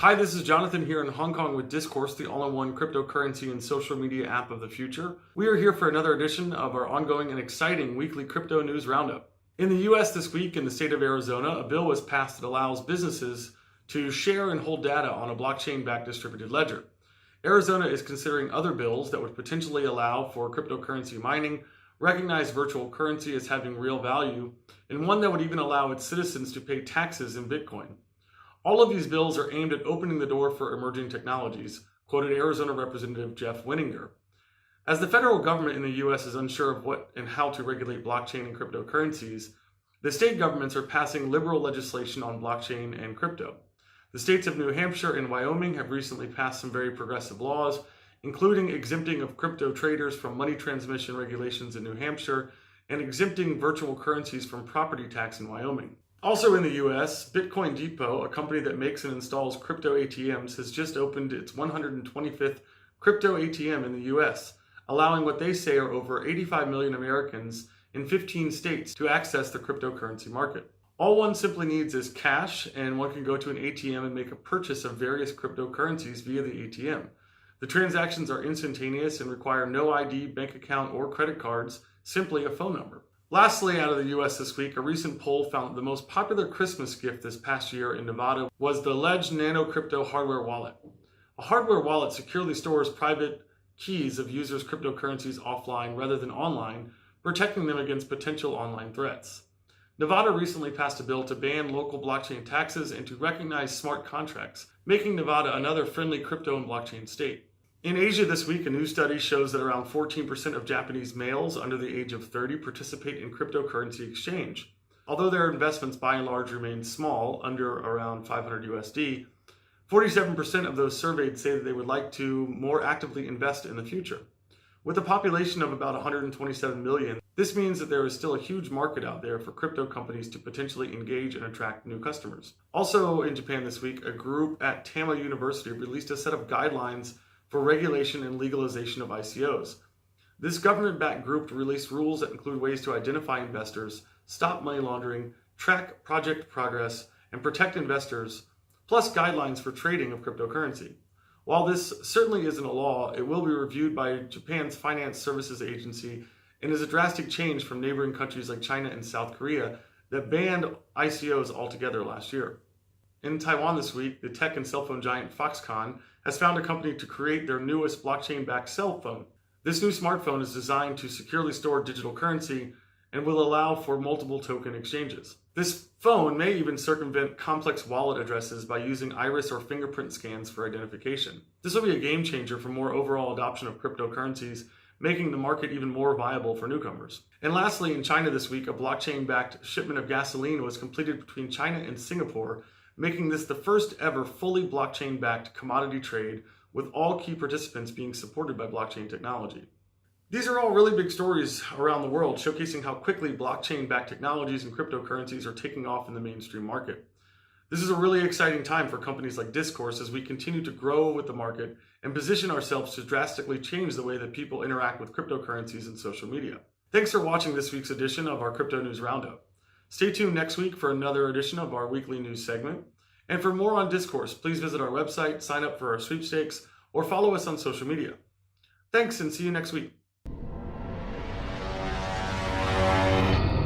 Hi, this is Jonathan here in Hong Kong with Discourse, the all-in-one cryptocurrency and social media app of the future. We are here for another edition of our ongoing and exciting weekly crypto news roundup. In the US this week, in the state of Arizona, a bill was passed that allows businesses to share and hold data on a blockchain-backed distributed ledger. Arizona is considering other bills that would potentially allow for cryptocurrency mining, recognize virtual currency as having real value, and one that would even allow its citizens to pay taxes in Bitcoin. All of these bills are aimed at opening the door for emerging technologies, quoted Arizona Representative Jeff Winninger. As the federal government in the U.S. is unsure of what and how to regulate blockchain and cryptocurrencies, the state governments are passing liberal legislation on blockchain and crypto. The states of New Hampshire and Wyoming have recently passed some very progressive laws, including exempting of crypto traders from money transmission regulations in New Hampshire and exempting virtual currencies from property tax in Wyoming. Also in the US, Bitcoin Depot, a company that makes and installs crypto ATMs, has just opened its 125th crypto ATM in the US, allowing what they say are over 85 million Americans in 15 states to access the cryptocurrency market. All one simply needs is cash, and one can go to an ATM and make a purchase of various cryptocurrencies via the ATM. The transactions are instantaneous and require no ID, bank account, or credit cards, simply a phone number. Lastly, out of the US this week, a recent poll found that the most popular Christmas gift this past year in Nevada was the Ledge Nano Crypto hardware wallet. A hardware wallet securely stores private keys of users' cryptocurrencies offline rather than online, protecting them against potential online threats. Nevada recently passed a bill to ban local blockchain taxes and to recognize smart contracts, making Nevada another friendly crypto and blockchain state. In Asia this week, a new study shows that around 14% of Japanese males under the age of 30 participate in cryptocurrency exchange. Although their investments by and large remain small, under around 500 USD, 47% of those surveyed say that they would like to more actively invest in the future. With a population of about 127 million, this means that there is still a huge market out there for crypto companies to potentially engage and attract new customers. Also in Japan this week, a group at Tama University released a set of guidelines for regulation and legalization of ICOs. This government-backed group released rules that include ways to identify investors, stop money laundering, track project progress, and protect investors, plus guidelines for trading of cryptocurrency. While this certainly isn't a law, it will be reviewed by Japan's Finance Services Agency and is a drastic change from neighboring countries like China and South Korea that banned ICOs altogether last year. In Taiwan this week, the tech and cell phone giant Fox-Conn has found a company to create their newest blockchain-backed cell phone. This new smartphone is designed to securely store digital currency and will allow for multiple token exchanges. This phone may even circumvent complex wallet addresses by using iris or fingerprint scans for identification. This will be a game changer for more overall adoption of cryptocurrencies, making the market even more viable for newcomers. And lastly, in China this week, a blockchain-backed shipment of gasoline was completed between China and Singapore, making this the first ever fully blockchain-backed commodity trade, with all key participants being supported by blockchain technology. These are all really big stories around the world, showcasing how quickly blockchain-backed technologies and cryptocurrencies are taking off in the mainstream market. This is a really exciting time for companies like Discourse as we continue to grow with the market and position ourselves to drastically change the way that people interact with cryptocurrencies and social media. Thanks for watching this week's edition of our Crypto News Roundup. Stay tuned next week for another edition of our weekly news segment. And for more on Discourse, please visit our website, sign up for our sweepstakes, or follow us on social media. Thanks, and see you next week.